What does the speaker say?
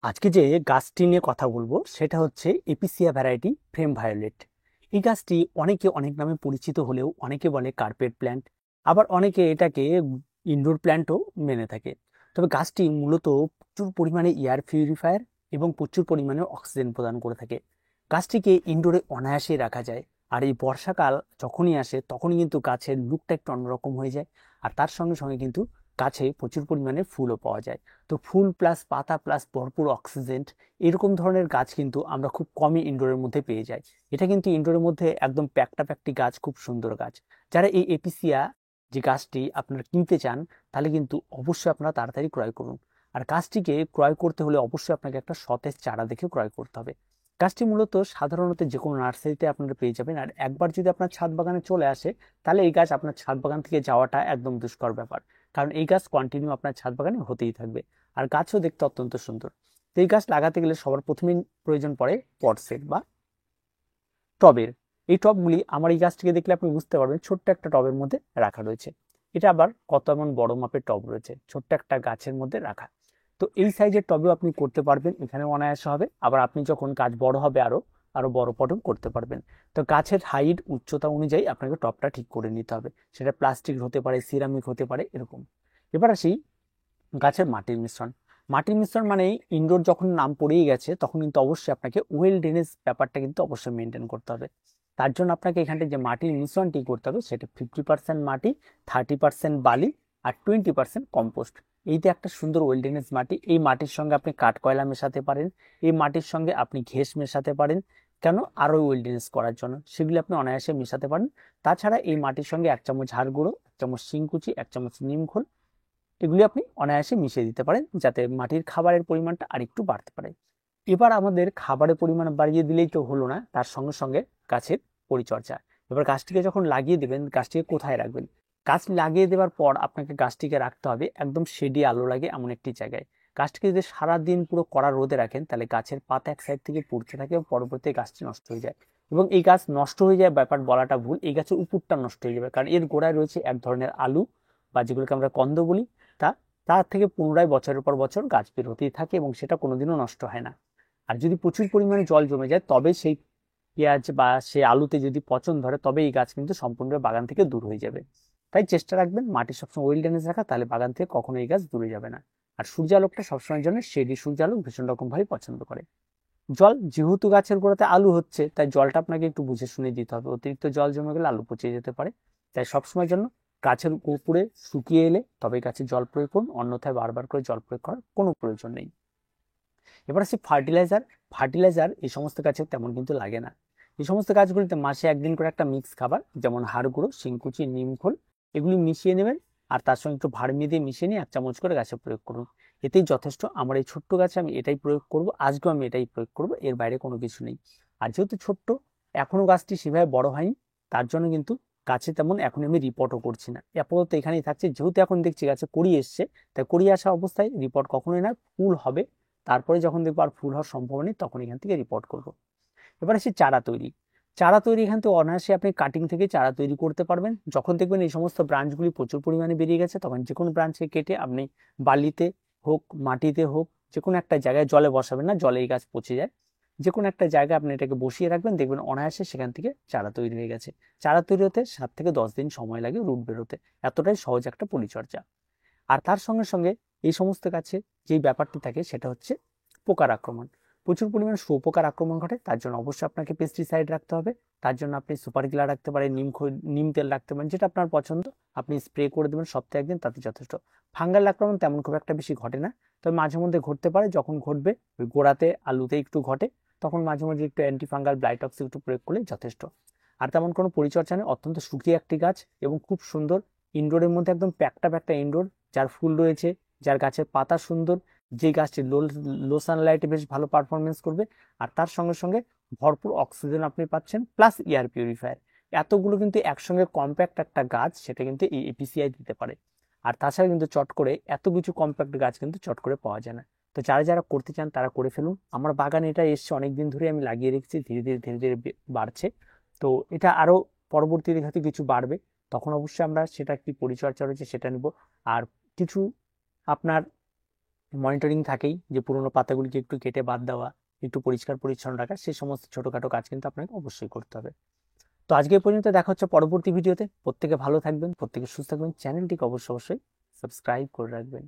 আজকে যে গাছটি নিয়ে কথা বলবো সেটা হচ্ছে এপিসিয়া ভ্যারাইটি ফ্রেম ভায়োলেট। এই গাছটি অনেকে অনেক নামে পরিচিত হলেও অনেকে বলে কার্পেট প্ল্যান্ট, আবার অনেকে এটাকে ইনডোর প্ল্যান্টও মেনে থাকে। তবে গাছটি মূলত প্রচুর পরিমাণে এয়ার পিউরিফায়ার এবং প্রচুর পরিমাণে অক্সিজেন প্রদান করে থাকে। গাছটিকে ইনডোরে অনায়াসেই রাখা যায়। আর এই বর্ষাকাল যখনই আসে তখনই কিন্তু গাছের লুকটা একটু অন্যরকম হয়ে যায়। আর তার সঙ্গে সঙ্গে কিন্তু গাছে প্রচুর পরিমাণে ফুলও পাওয়া যায়। তো ফুল প্লাস পাতা প্লাস ভরপুর অক্সিজেন, এরকম ধরনের গাছ কিন্তু আমরা খুব কমই ইনডোরের মধ্যে পেয়ে যাই। এটা কিন্তু ইনডোরের মধ্যে একদম প্যাকটি গাছ, খুব সুন্দর গাছ। যারা এই এপিসিয়া যে গাছটি আপনারা কিনতে চান, তাহলে কিন্তু অবশ্যই আপনারা তাড়াতাড়ি ক্রয় করুন। আর গাছটিকে ক্রয় করতে হলে অবশ্যই আপনাকে একটা সতেজ চারা দেখে ক্রয় করতে হবে। গাছটি মূলত সাধারণত যে কোনো নার্সারিতে আপনারা পেয়ে যাবেন। আর একবার যদি আপনার ছাদ বাগানে চলে আসে, তাহলে এই গাছ আপনার ছাদ বাগান থেকে যাওয়াটা একদম দুষ্কর ব্যাপার, কারণ এই গাছ কন্টিনিউ আপনার ছাদ বাগানে হতেই থাকবে। আর গাছও দেখতে অত্যন্ত সুন্দর। তো এই গাছ লাগাতে গেলে সবার প্রথমেই প্রয়োজন পড়ে পট সেট বা টবের। এই টবগুলি আমার এই গাছটিকে দেখলে আপনি বুঝতে পারবেন ছোট্ট একটা টবের মধ্যে রাখা রয়েছে। এটা আবার কত এমন বড় মাপের টব রয়েছে ছোট্ট একটা গাছের মধ্যে রাখা। তো এই সাইজের টবেও আপনি করতে পারবেন, এখানে অনায়াসে হবে। আবার আপনি যখন গাছ বড় হবে আরো আরো বড় পটও করতে পারবেন। তো গাছের হাইট উচ্চতা অনুযায়ী আপনাকে টবটা ঠিক করে নিতে হবে। সেটা প্লাস্টিক হতে পারে, সিরামিক হতে পারে, এরকম। এবার আসি গাছের মাটির মিশ্রণ। মাটির মিশ্রণ মানে ইনডোর যখন নাম পড়েই গেছে তখন কিন্তু অবশ্যই আপনাকে ওয়েল ড্রেনেজ ব্যাপারটা কিন্তু অবশ্যই মেনটেন করতে হবে। তার জন্য আপনাকে এখানটা যে মাটির মিশ্রণটি করতে হবে সেটা 50% মাটি, 30% বালি, আর 20% কম্পোস্ট। এইটা একটা সুন্দর ওয়েল ড্রেনেজ মাটি। এই মাটির সঙ্গে আপনি কাঠকয়লা মেশাতে পারেন, এই মাটির সঙ্গে আপনি ঘেঁস মেশাতে পারেন। কেন? আরো ওয়েল ড্রেনেজ করার জন্য সেগুলি আপনি অনায়াসে মেশাতে পারেন। তাছাড়া এই মাটির সঙ্গে 1 চামচ হাড় গুঁড়ো, 1 চামচ শিংকুচি, 1 চামচ নিম খোল, এগুলি আপনি অনায়াসে মিশিয়ে দিতে পারেন যাতে মাটির খাবারের পরিমাণটা আরেকটু বাড়তে পারে। এবার আমাদের খাবারের পরিমাণ বাড়িয়ে দিলেই তো হলো না, তার সঙ্গে সঙ্গে গাছের পরিচর্যা। এবার গাছটিকে যখন লাগিয়ে দেবেন, গাছটিকে কোথায় রাখবেন? গাছ লাগিয়ে দেওয়ার পর আপনাকে গাছটিকে রাখতে হবে একদম শেডি আলো লাগে এমন একটি জায়গায়। গাছটিকে যদি সারাদিন পুরো কড়া রোদে রাখেন, তাহলে গাছের পাতা এক সাইড থেকে পুড়তে থাকে এবং পরবর্তী গাছটি নষ্ট হয়ে যায়। এবং এই গাছ নষ্ট হয়ে যায় ব্যাপার বলাটা ভুল, এই গাছের উপরটা নষ্ট হয়ে যাবে, কারণ এর গোড়ায় রয়েছে এক ধরনের আলু বা যেগুলোকে আমরা কন্দ বলি। তা তার থেকে পুনরায় বছরের পর বছর গাছ বের হতেই থাকে এবং সেটা কোনোদিনও নষ্ট হয় না। আর যদি প্রচুর পরিমাণে জল জমে যায়, তবে সেই পেঁয়াজ বা সেই আলুতে যদি পচন ধরে, তবে এই গাছ কিন্তু সম্পূর্ণ বাগান থেকে দূর হয়ে যাবে। তাই চেষ্টা রাখবেন মাটি সবসময় ওয়েল ড্রেনেজ রাখা, তাহলে বাগান থেকে কখনো এই গাছ দূরে যাবে না। আর সূর্যালোকটা সবসময়ের জন্য শেডি সূর্যালোক ভীষণ রকম ভাবে পছন্দ করে। জল যেহেতু গাছের গোড়াতে আলু হচ্ছে, তাই জলটা আপনাকে একটু বুঝে শুনে দিতে হবে। অতিরিক্ত জল জমে গেলে আলু পচে যেতে পারে। তাই সবসময়ের জন্য গাছের উপরে শুকিয়ে এলে তবে গাছে জল প্রয়োগ করুন, অন্যথায় বারবার করে জল প্রয়োগ করার কোনো প্রয়োজন নেই। এবার আসি ফার্টিলাইজার। ফার্টিলাইজার এই সমস্ত গাছে তেমন কিন্তু লাগে না। এই সমস্ত গাছগুলিতে মাসে একদিন করে একটা মিক্স খাবার, যেমন হাড় গুঁড়ো, শিংকুচি, নিমখোল, এগুলি মিশিয়ে নেবেন। আর তার সঙ্গে একটু ভার্মি দিয়ে মিশিয়ে নিয়ে 1 চামচ করে গাছে প্রয়োগ করুন। এতেই যথেষ্ট। আমার এই ছোট্ট গাছে আমি এটাই প্রয়োগ করব, আজকেও আমি এটাই প্রয়োগ করব, এর বাইরে কোনো কিছু নেই। আর যেহেতু ছোট্ট, এখনো গাছটি সেভাবে বড় হয়নি, তার জন্য কিন্তু গাছে তেমন এখন আমি রিপোর্টও করছি না, আপাতত এখানেই থাকছে। যেহেতু এখন দেখছি গাছে কড়ি এসছে, তাই কড়ি আসা অবস্থায় রিপোর্ট কখনোই না, ফুল হবে, তারপরে যখন দেখবো আর ফুল হওয়ার সম্ভাবনা নেই তখন এখান থেকে রিপোর্ট করব। এবার আসি চারা তৈরি। চারা তৈরি এখান থেকে অনায়াসে আপনি কাটিং থেকে চারা তৈরি করতে পারবেন। যখন দেখবেন এই সমস্ত ব্রাঞ্চগুলি প্রচুর পরিমাণে বেরিয়ে গেছে, তখন যে কোনো ব্রাঞ্চকে কেটে আপনি বালিতে হোক, মাটিতে হোক, যে কোনো একটা জায়গায়, জলে বসাবেন না, জলে এই গাছ পচে যায়, যে কোনো একটা জায়গায় আপনি এটাকে বসিয়ে রাখবেন, দেখবেন অনায়াসে সেখান থেকে চারা তৈরি হয়ে গেছে। চারা তৈরি হতে 7 থেকে 10 দিন সময় লাগে রুট বেরোতে। এতটাই সহজ একটা পরিচর্যা। আর তার সঙ্গে সঙ্গে এই সমস্ত গাছে যেই ব্যাপারটি থাকে সেটা হচ্ছে পোকার আক্রমণ। প্রচুর পরিমাণে শুঁয়োপোকার আক্রমণ ঘটে, তার জন্য অবশ্যই আপনাকে পেস্টিসাইড রাখতে হবে। তার জন্য আপনি সুপার কিলার রাখতে পারেন, নিম তেল রাখতে পারেন, যেটা আপনার পছন্দ। আপনি স্প্রে করে দেবেন সপ্তাহে একদিন, তাতে যথেষ্ট। ফাঙ্গাল আক্রমণ তেমন খুব একটা বেশি ঘটে না, তবে মাঝে মধ্যে ঘটতে পারে। যখন ঘটবে, ওই গোড়াতে আলুতে একটু ঘটে, তখন মাঝে মাঝে একটু অ্যান্টিফাঙ্গাল ব্লাইটক্স একটু প্রয়োগ করলে যথেষ্ট। আর তেমন কোনো পরিচর্যা নেই, অত্যন্ত শুকিয়ে একটি গাছ এবং খুব সুন্দর। ইনডোরের মধ্যে একদম প্যাকটা ইনডোর, যার ফুল রয়েছে, যার গাছের পাতা সুন্দর, যে গাছটি লো সানলাইটে বেশ ভালো পারফরমেন্স করবে। আর তার সঙ্গে সঙ্গে ভরপুর অক্সিজেন আপনি পাচ্ছেন, প্লাস এয়ার পিউরিফায়ার। এতগুলো কিন্তু একসঙ্গে কম্প্যাক্ট একটা গাছ, সেটা কিন্তু এই এপিসিআই দিতে পারে। আর তাছাড়া কিন্তু চট করে এত কিছু কম্প্যাক্ট গাছ কিন্তু চট করে পাওয়া যায় না। তো যারা যারা করতে চান তারা করে ফেলুন। আমার বাগানে এটা এসছে অনেকদিন ধরে, আমি লাগিয়ে রেখেছি, ধীরে ধীরে ধীরে ধীরে বাড়ছে। তো এটা আরো পরবর্তীতে হয়তো কিছু বাড়বে, তখন অবশ্যই আমরা সেটা কি পরিচর্যা রয়েছে সেটা নিব। আর কিছু আপনার মনিটরিং থাকেই, যে পুরোনো পাতাগুলিকে একটু কেটে বাদ দেওয়া, একটু পরিষ্কার পরিচ্ছন্ন রাখা, সেই সমস্ত ছোটোখাটো কাজ কিন্তু আপনাকে অবশ্যই করতে হবে। তো আজকে এই পর্যন্ত, দেখা হচ্ছে পরবর্তী ভিডিওতে। প্রত্যেকে ভালো থাকবেন, প্রত্যেকে সুস্থ থাকবেন, চ্যানেলটিকে অবশ্যই সাবস্ক্রাইব করে রাখবেন।